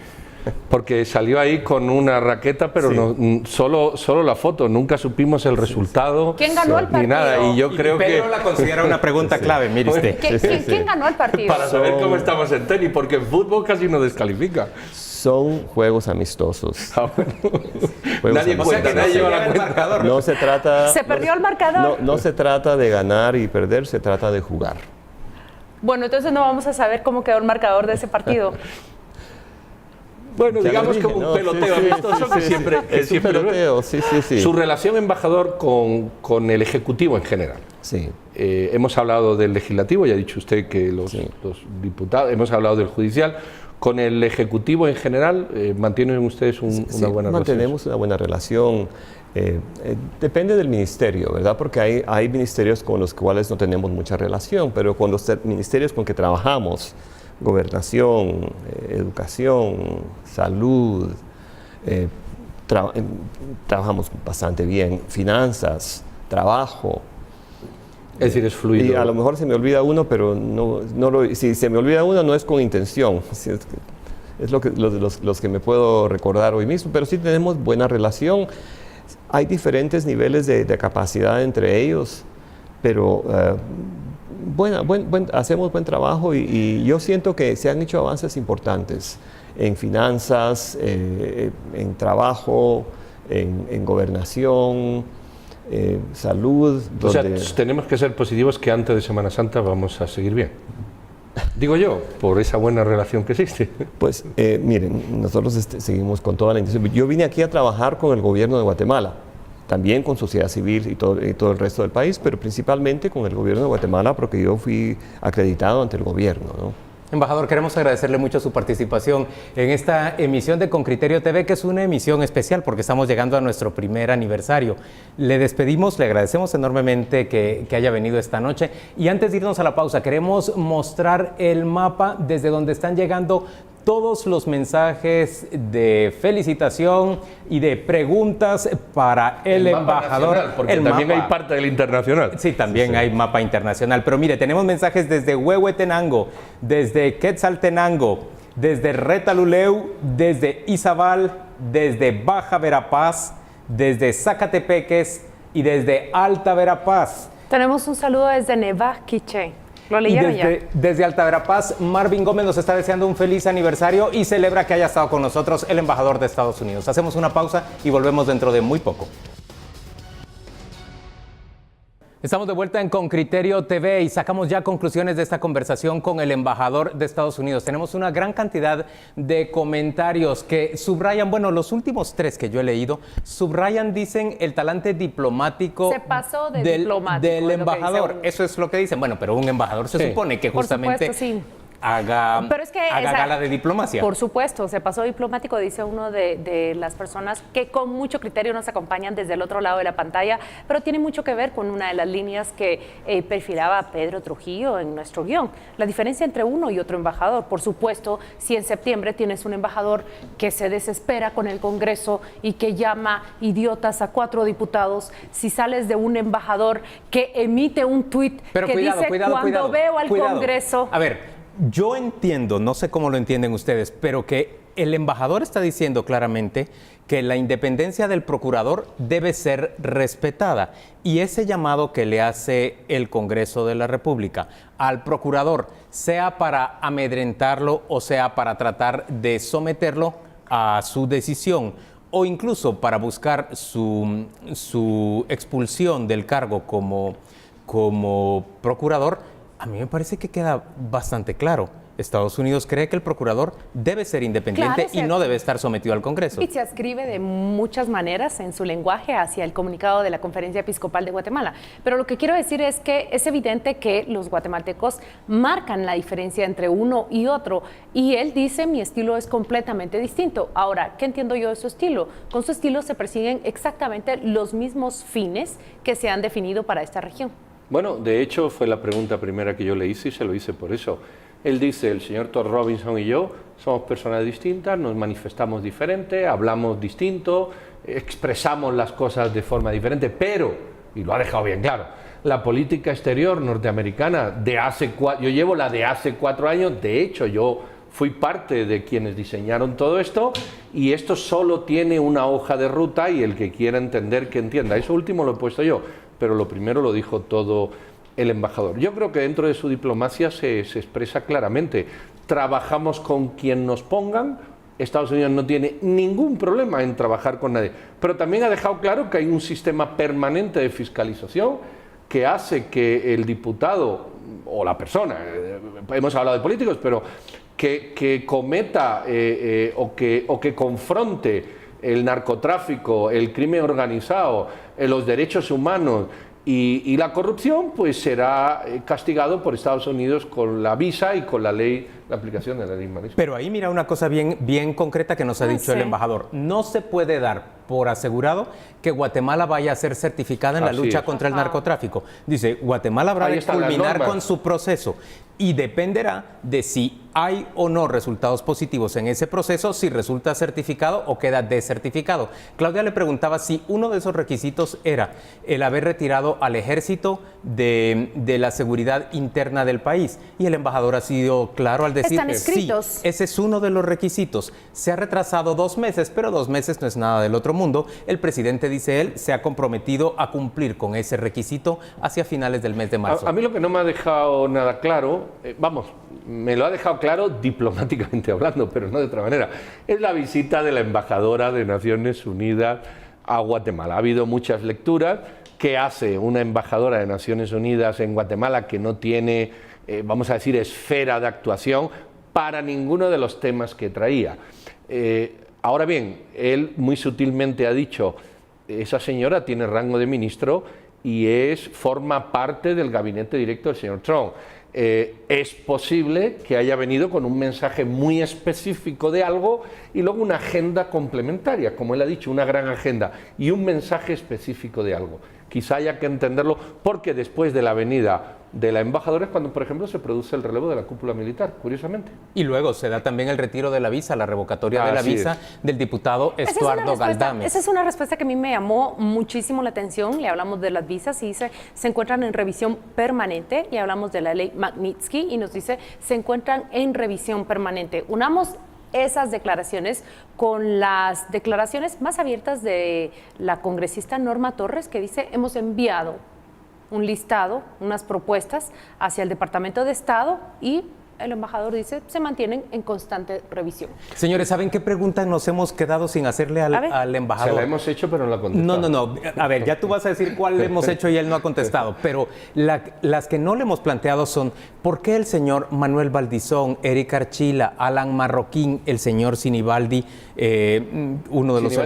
Porque salió ahí con una raqueta, pero sí. Solo la foto, nunca supimos el resultado. ¿Quién ganó el partido? Ni nada, y yo creo Pedro la considera una pregunta clave, mire usted. ¿Quién ganó el partido? Para saber cómo estamos en tenis, porque en fútbol casi nos descalifica. Son juegos amistosos. Nadie cuenta, nadie lleva la cuenta. No se trata... ¿Se perdió el marcador? No se trata de ganar y perder, se trata de jugar. Bueno, entonces no vamos a saber cómo quedó el marcador de ese partido. Bueno, digamos como un peloteo amistoso que siempre... Es un peloteo, sí. Su relación, embajador, con el Ejecutivo en general. Sí. Hemos hablado del Legislativo, ya ha dicho usted que los diputados, hemos hablado del Judicial. ¿Con el Ejecutivo en general mantienen ustedes una buena relación? Mantenemos una buena relación. Depende del ministerio, ¿verdad? Porque hay ministerios con los cuales no tenemos mucha relación, pero con los ministerios con que trabajamos, gobernación, educación, salud, trabajamos bastante bien, finanzas, trabajo. Es decir, es fluido. Y a lo mejor se me olvida uno, pero si se me olvida uno no es con intención. Es los que me puedo recordar hoy mismo, pero sí tenemos buena relación. Hay diferentes niveles de capacidad entre ellos, pero hacemos buen trabajo y yo siento que se han hecho avances importantes en finanzas, en trabajo, en gobernación. salud. O sea, tenemos que ser positivos que antes de Semana Santa vamos a seguir bien. Digo yo, por esa buena relación que existe. Pues miren, nosotros seguimos con toda la intención. Yo vine aquí a trabajar con el gobierno de Guatemala, también con sociedad civil y todo el resto del país, pero principalmente con el gobierno de Guatemala porque yo fui acreditado ante el gobierno, ¿no? Embajador, queremos agradecerle mucho su participación en esta emisión de Con Criterio TV, que es una emisión especial porque estamos llegando a nuestro primer aniversario. Le despedimos, le agradecemos enormemente que haya venido esta noche. Y antes de irnos a la pausa, queremos mostrar el mapa desde donde están llegando todos los mensajes de felicitación y de preguntas para el embajador. Nacional, porque también hay parte del internacional. Sí, también hay mapa internacional. Pero mire, tenemos mensajes desde Huehuetenango, desde Quetzaltenango, desde Retaluleu, desde Izabal, desde Baja Verapaz, desde Zacatepeques y desde Alta Verapaz. Tenemos un saludo desde Nevaeh, Quiché. ¿Lo leyeron ya? Desde Alta Verapaz, Marvin Gómez nos está deseando un feliz aniversario y celebra que haya estado con nosotros el embajador de Estados Unidos. Hacemos una pausa y volvemos dentro de muy poco. Estamos de vuelta en Con Criterio TV y sacamos ya conclusiones de esta conversación con el embajador de Estados Unidos. Tenemos una gran cantidad de comentarios que subrayan, bueno, los últimos 3 que yo he leído, subrayan, dicen, el talante diplomático. Se pasó de diplomático, del embajador. Eso es lo que dicen. Bueno, pero un embajador se supone que justamente... Por supuesto, sí. haga gala de diplomacia. Por supuesto, se pasó diplomático, dice uno de las personas que con mucho criterio nos acompañan desde el otro lado de la pantalla, pero tiene mucho que ver con una de las líneas que perfilaba Pedro Trujillo en nuestro guión. La diferencia entre uno y otro embajador. Por supuesto, si en septiembre tienes un embajador que se desespera con el Congreso y que llama idiotas a 4 diputados, si sales de un embajador que emite un tuit que dice cuando veo al Congreso... A ver, yo entiendo, no sé cómo lo entienden ustedes, pero que el embajador está diciendo claramente que la independencia del procurador debe ser respetada. Y ese llamado que le hace el Congreso de la República al procurador, sea para amedrentarlo o sea para tratar de someterlo a su decisión, o incluso para buscar su expulsión del cargo como procurador, a mí me parece que queda bastante claro. Estados Unidos cree que el procurador debe ser independiente y no debe estar sometido al Congreso. Y se adscribe de muchas maneras en su lenguaje hacia el comunicado de la Conferencia Episcopal de Guatemala. Pero lo que quiero decir es que es evidente que los guatemaltecos marcan la diferencia entre uno y otro. Y él dice, mi estilo es completamente distinto. Ahora, ¿qué entiendo yo de su estilo? Con su estilo se persiguen exactamente los mismos fines que se han definido para esta región. Bueno, de hecho fue la pregunta primera que yo le hice y se lo hice por eso. Él dice, el señor Todd Robinson y yo somos personas distintas, nos manifestamos diferente, hablamos distinto, expresamos las cosas de forma diferente, pero, y lo ha dejado bien claro, la política exterior norteamericana yo llevo la de hace 4 años, de hecho yo fui parte de quienes diseñaron todo esto y esto solo tiene una hoja de ruta y el que quiera entender que entienda. Eso último lo he puesto yo, pero lo primero lo dijo todo el embajador. Yo creo que dentro de su diplomacia se expresa claramente. Trabajamos con quien nos pongan. Estados Unidos no tiene ningún problema en trabajar con nadie, pero también ha dejado claro que hay un sistema permanente de fiscalización que hace que el diputado o la persona, hemos hablado de políticos, pero que cometa o que confronte el narcotráfico, el crimen organizado, los derechos humanos y la corrupción, pues será castigado por Estados Unidos con la visa y con la ley, la aplicación de la ley Magnitsky. Pero ahí mira una cosa bien concreta que nos ha dicho el embajador. No se puede dar por asegurado que Guatemala vaya a ser certificada en la lucha contra el narcotráfico. Dice, Guatemala habrá de culminar con su proceso y dependerá de si hay o no resultados positivos en ese proceso, si resulta certificado o queda desertificado. Claudia le preguntaba si uno de esos requisitos era el haber retirado al ejército de la seguridad interna del país. Y el embajador ha sido claro al decir que sí, ese es uno de los requisitos. Se ha retrasado 2 meses, pero 2 meses no es nada del otro mundo. El presidente, dice él, se ha comprometido a cumplir con ese requisito hacia finales del mes de marzo. A mí lo que no me ha dejado nada claro, me lo ha dejado claro diplomáticamente hablando, pero no de otra manera, es la visita de la embajadora de Naciones Unidas a Guatemala. Ha habido muchas lecturas, qué hace una embajadora de Naciones Unidas en Guatemala que no tiene, vamos a decir, esfera de actuación para ninguno de los temas que traía. Ahora bien, él muy sutilmente ha dicho, esa señora tiene rango de ministro y forma parte del gabinete directo del señor Trump. Es posible que haya venido con un mensaje muy específico de algo y luego una agenda complementaria, como él ha dicho, una gran agenda y un mensaje específico de algo. Quizá haya que entenderlo porque después de la venida de la embajadora es cuando, por ejemplo, se produce el relevo de la cúpula militar, curiosamente. Y luego se da también el retiro de la visa, la revocatoria de la visa del diputado Estuardo Galdames. Esa es una respuesta que a mí me llamó muchísimo la atención. Le hablamos de las visas y dice, se encuentran en revisión permanente, y hablamos de la ley Magnitsky y nos dice, se encuentran en revisión permanente. Unamos esas declaraciones con las declaraciones más abiertas de la congresista Norma Torres, que dice, hemos enviado un listado, unas propuestas hacia el Departamento de Estado y el embajador dice, se mantienen en constante revisión. Señores, ¿saben qué pregunta nos hemos quedado sin hacerle al embajador? Se la hemos hecho, pero no la ha contestado. No. A ver, ya tú vas a decir cuál le hemos hecho y él no ha contestado, pero las que no le hemos planteado son, ¿por qué el señor Manuel Valdizón, Eric Archila, Alan Marroquín, el señor Sinibaldi, uno de los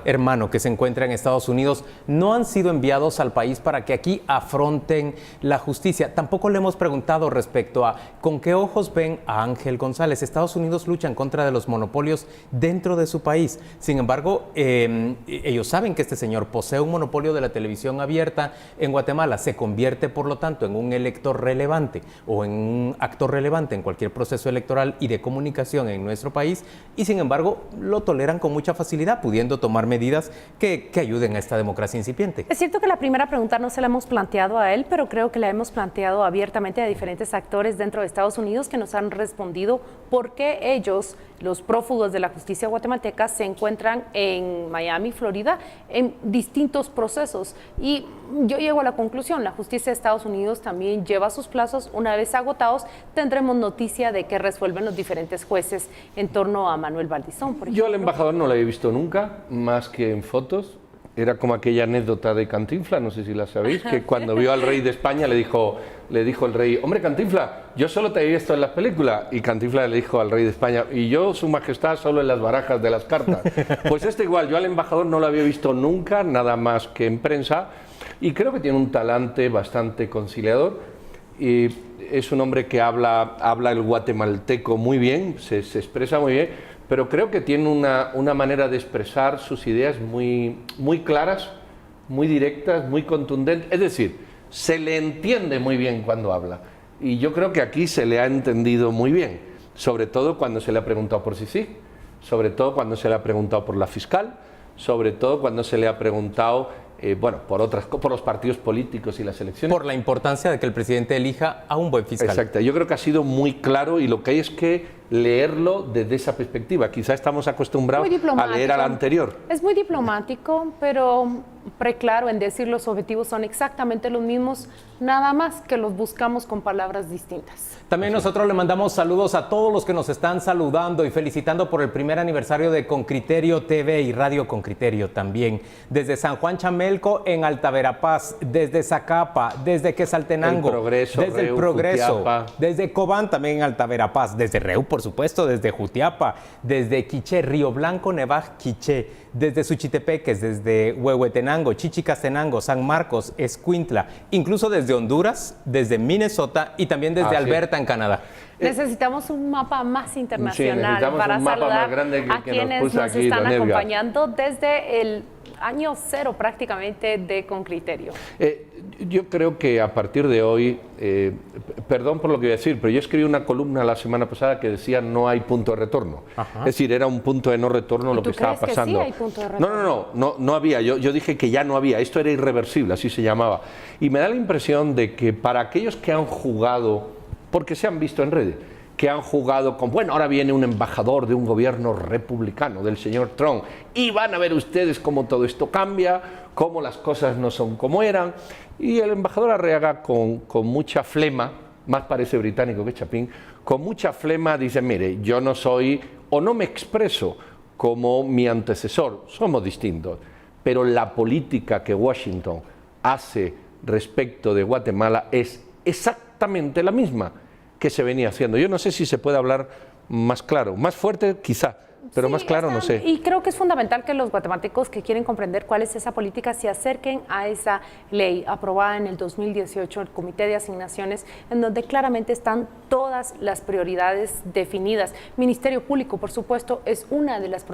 hermano que se encuentra en Estados Unidos, no han sido enviados al país para que aquí afronten la justicia? Tampoco le hemos preguntado respecto a con qué ojos ven a Ángel González. Estados Unidos lucha en contra de los monopolios dentro de su país. Sin embargo, ellos saben que este señor posee un monopolio de la televisión abierta en Guatemala. Se convierte, por lo tanto, en un elector relevante o en un actor relevante en cualquier proceso electoral y de comunicación en nuestro país. Y sin embargo, lo toleran con mucha facilidad, pudiendo tomar medidas que ayuden a esta democracia incipiente. Es cierto que la primera pregunta no se la hemos planteado a él, pero creo que la hemos planteado abiertamente a diferentes actores dentro de Estados Unidos que nos han respondido por qué ellos, los prófugos de la justicia guatemalteca, se encuentran en Miami, Florida, en distintos procesos. Y yo llego a la conclusión, la justicia de Estados Unidos también lleva sus plazos. Una vez agotados, tendremos noticia de qué resuelven los diferentes jueces en torno a Manuel Valdizón, por ejemplo. Yo al embajador no lo había visto nunca, más que en fotos. Era como aquella anécdota de Cantinflas, no sé si la sabéis, que cuando vio al rey de España le dijo el rey, hombre Cantinflas, yo solo te he visto en las películas. Y Cantinflas le dijo al rey de España, y yo, su majestad, solo en las barajas de las cartas. Pues igual, yo al embajador no lo había visto nunca, nada más que en prensa, y creo que tiene un talante bastante conciliador. Y es un hombre que habla el guatemalteco muy bien, se expresa muy bien, pero creo que tiene una manera de expresar sus ideas muy claras, muy directas, muy contundentes. Es decir, se le entiende muy bien cuando habla. Y yo creo que aquí se le ha entendido muy bien, sobre todo cuando se le ha preguntado por Sisi, sobre todo cuando se le ha preguntado por la fiscal, sobre todo cuando se le ha preguntado por los partidos políticos y las elecciones. Por la importancia de que el presidente elija a un buen fiscal. Exacto, yo creo que ha sido muy claro y lo que hay es que leerlo desde esa perspectiva. Quizá estamos acostumbrados a leer al anterior. Es muy diplomático, pero preclaro en decir los objetivos son exactamente los mismos, nada más que los buscamos con palabras distintas. También nosotros le mandamos saludos a todos los que nos están saludando y felicitando por el primer aniversario de Con Criterio TV y Radio Con Criterio también. Desde San Juan Chamelco en Alta Verapaz, desde Zacapa, desde Quetzaltenango, desde El Progreso, Jutiapa, desde Cobán también en Alta Verapaz, desde Reu, por supuesto, desde Jutiapa, desde Quiché, Río Blanco, Nevaj, Quiché, desde Suchitepeques, desde Huehuetenango, Chichicastenango, San Marcos, Escuintla, incluso desde Honduras, desde Minnesota y también desde Alberta, en Canadá. Necesitamos un mapa más internacional para un mapa saludar más grande a quienes nos están acompañando desde el año cero prácticamente de Con Criterio. Yo creo que a partir de hoy, perdón por lo que voy a decir, pero yo escribí una columna la semana pasada que decía no hay punto de retorno. Ajá. Es decir, era un punto de no retorno lo que estaba pasando. Que sí hay punto de retorno? No había. Yo dije que ya no había. Esto era irreversible, así se llamaba. Y me da la impresión de que para aquellos que han jugado, porque se han visto en redes, que han jugado con, bueno, ahora viene un embajador de un gobierno republicano, del señor Trump, y van a ver ustedes cómo todo esto cambia, cómo las cosas no son como eran, y el embajador Arriaga con mucha flema, más parece británico que Chapín, con mucha flema dice, mire, yo no soy, o no me expreso como mi antecesor, somos distintos, pero la política que Washington hace respecto de Guatemala es exactamente la misma que se venía haciendo. Yo no sé si se puede hablar más claro, más fuerte quizá, pero Sí, más claro no sé. Y creo que es fundamental que los guatemaltecos que quieren comprender cuál es esa política se acerquen a esa ley aprobada en el 2018, el Comité de Asignaciones, en donde claramente están todas las prioridades definidas. Ministerio Público, por supuesto, es una de las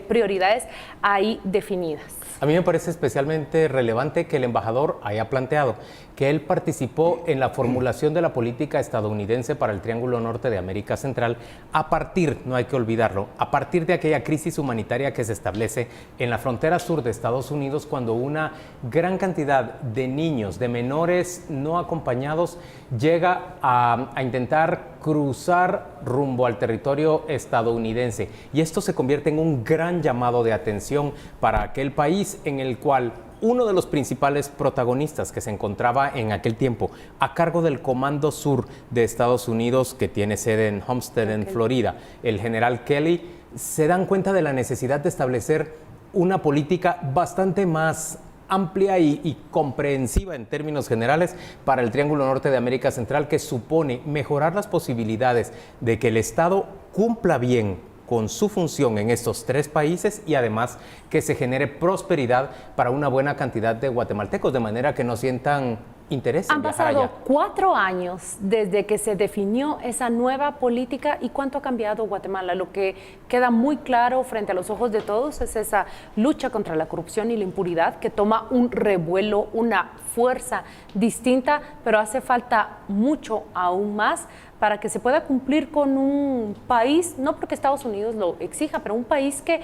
prioridades ahí definidas. A mí me parece especialmente relevante que el embajador haya planteado que él participó en la formulación de la política estadounidense para el Triángulo Norte de América Central a partir, no hay que olvidarlo, a partir de aquella crisis humanitaria que se establece en la frontera sur de Estados Unidos cuando una gran cantidad de niños, de menores no acompañados, llega a intentar cruzar rumbo al territorio estadounidense. Y esto se convierte en un gran llamado de atención para aquel país en el cual uno de los principales protagonistas que se encontraba en aquel tiempo a cargo del Comando Sur de Estados Unidos, que tiene sede en Homestead, en Florida, el general Kelly, se dan cuenta de la necesidad de establecer una política bastante más amplia y comprensiva en términos generales para el Triángulo Norte de América Central, que supone mejorar las posibilidades de que el Estado cumpla bien con su función en estos tres países y además que se genere prosperidad para una buena cantidad de guatemaltecos, de manera que no sientan interés en viajar allá. Han pasado 4 años desde que se definió esa nueva política y cuánto ha cambiado Guatemala. Lo que queda muy claro frente a los ojos de todos es esa lucha contra la corrupción y la impunidad que toma un revuelo, una fuerza distinta, pero hace falta mucho aún más para que se pueda cumplir con un país, no porque Estados Unidos lo exija, pero un país que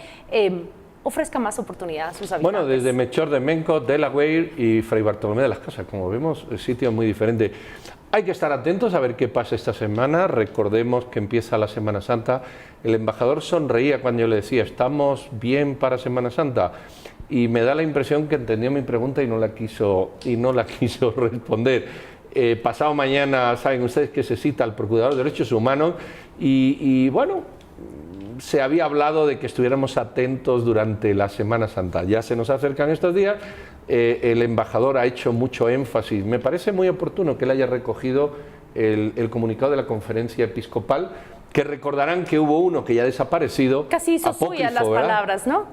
ofrezca más oportunidades a sus habitantes. Bueno, desde Melchor de Menco, Delaware y Fray Bartolomé de las Casas, como vemos, sitios muy diferentes. Hay que estar atentos a ver qué pasa esta semana. Recordemos que empieza la Semana Santa. El embajador sonreía cuando yo le decía, ¿estamos bien para Semana Santa? Y me da la impresión que entendió mi pregunta y no la quiso responder. Pasado mañana, saben ustedes que se cita al Procurador de Derechos Humanos y bueno, se había hablado de que estuviéramos atentos durante la Semana Santa. Ya se nos acercan estos días, el embajador ha hecho mucho énfasis. Me parece muy oportuno que él haya recogido el comunicado de la Conferencia Episcopal, que recordarán que hubo uno que ya ha desaparecido. Casi hizo suyas las palabras, ¿no?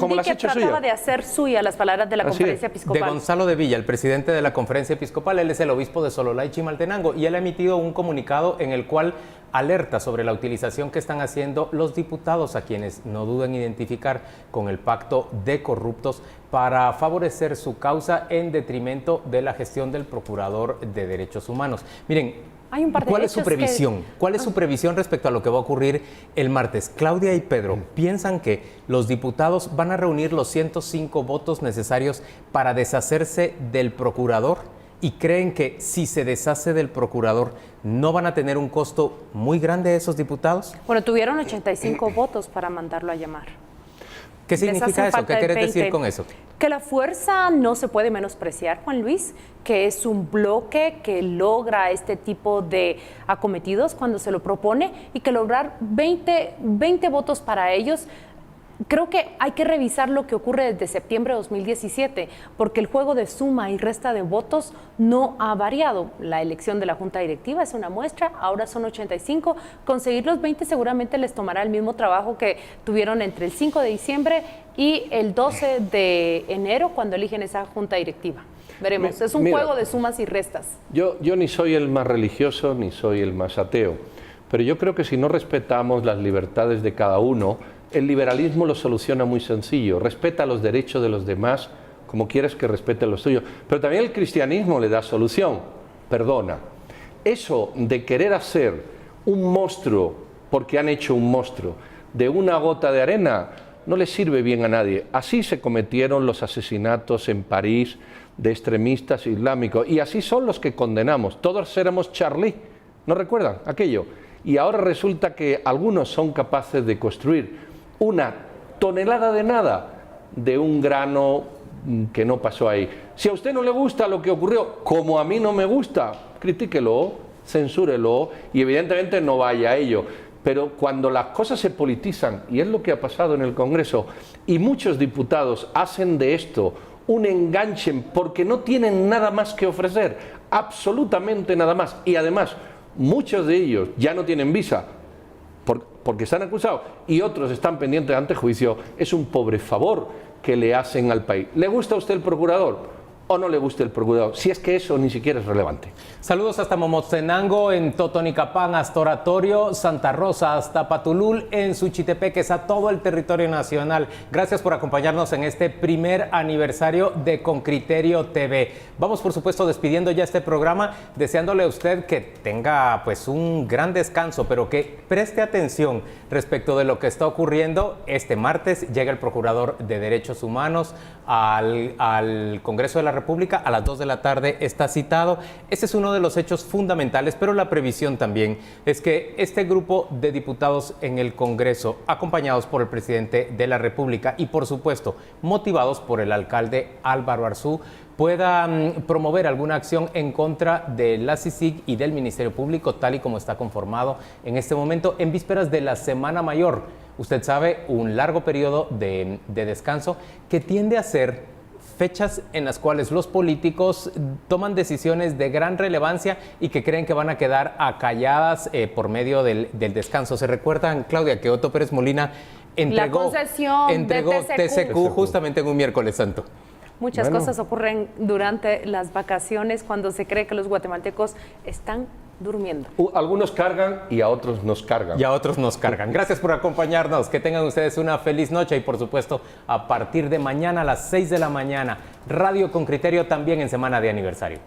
¿Cómo las que ha hecho trataba suya? de hacer suyas las palabras de la Conferencia Episcopal. De Gonzalo de Villa, el presidente de la Conferencia Episcopal. Él es el obispo de Sololá y Chimaltenango y él ha emitido un comunicado en el cual alerta sobre la utilización que están haciendo los diputados, a quienes no dudan identificar con el pacto de corruptos, para favorecer su causa en detrimento de la gestión del Procurador de Derechos Humanos. Miren, Hay un par de ¿cuál es su hechos que- previsión? ¿Cuál es su previsión respecto a lo que va a ocurrir el martes? Claudia y Pedro, ¿piensan que los diputados van a reunir los 105 votos necesarios para deshacerse del procurador? ¿Y creen que si se deshace del procurador no van a tener un costo muy grande esos diputados? Bueno, tuvieron 85 votos para mandarlo a llamar. ¿Qué Les significa hacen eso? falta ¿Qué el quieres decir 20. con eso? Que la fuerza no se puede menospreciar, Juan Luis, que es un bloque que logra este tipo de acometidos cuando se lo propone y que lograr 20 votos para ellos. Creo que hay que revisar lo que ocurre desde septiembre de 2017, porque el juego de suma y resta de votos no ha variado. La elección de la Junta Directiva es una muestra, ahora son 85. Conseguir los 20 seguramente les tomará el mismo trabajo que tuvieron entre el 5 de diciembre y el 12 de enero, cuando eligen esa Junta Directiva. Veremos, es un juego de sumas y restas. Yo ni soy el más religioso ni soy el más ateo, pero yo creo que si no respetamos las libertades de cada uno, el liberalismo lo soluciona muy sencillo. Respeta los derechos de los demás como quieres que respeten los tuyos. Pero también el cristianismo le da solución. Perdona. Eso de querer hacer un monstruo, porque han hecho un monstruo, de una gota de arena, no le sirve bien a nadie. Así se cometieron los asesinatos en París de extremistas islámicos. Y así son los que condenamos. Todos éramos Charlie. ¿No recuerdan aquello? Y ahora resulta que algunos son capaces de construir una tonelada de nada de un grano que no pasó ahí. Si a usted no le gusta lo que ocurrió, como a mí no me gusta, critíquelo, censúrelo y evidentemente no vaya a ello. Pero cuando las cosas se politizan, y es lo que ha pasado en el Congreso, y muchos diputados hacen de esto un enganche, porque no tienen nada más que ofrecer, absolutamente nada más. Y además, muchos de ellos ya no tienen visa porque están acusados y otros están pendientes ante juicio. Es un pobre favor que le hacen al país. ¿Le gusta a usted el procurador o no le gusta el procurador? Si es que eso ni siquiera es relevante. Saludos hasta Momotzenango, en Totonicapán, hasta Oratorio, Santa Rosa, hasta Patulul, en Suchitepeques, a todo el territorio nacional. Gracias por acompañarnos en este primer aniversario de Con Criterio TV. Vamos, por supuesto, despidiendo ya este programa, deseándole a usted que tenga pues un gran descanso, pero que preste atención respecto de lo que está ocurriendo. Este martes llega el Procurador de Derechos Humanos al Congreso de la República, a las 2 de la tarde está citado. Ese es uno de los hechos fundamentales, pero la previsión también es que este grupo de diputados en el Congreso, acompañados por el presidente de la República y por supuesto motivados por el alcalde Álvaro Arzú, puedan promover alguna acción en contra de la CICIG y del Ministerio Público, tal y como está conformado en este momento, en vísperas de la Semana Mayor. Usted sabe, un largo periodo de descanso que tiende a ser fechas en las cuales los políticos toman decisiones de gran relevancia y que creen que van a quedar acalladas por medio del descanso. ¿Se recuerdan, Claudia, que Otto Pérez Molina entregó TCQ justamente en un miércoles santo? Muchas cosas ocurren durante las vacaciones cuando se cree que los guatemaltecos están durmiendo. Algunos cargan y a otros nos cargan. Y a otros nos cargan. Gracias por acompañarnos. Que tengan ustedes una feliz noche y, por supuesto, a partir de mañana a las 6 de la mañana, Radio Con Criterio también en semana de aniversario.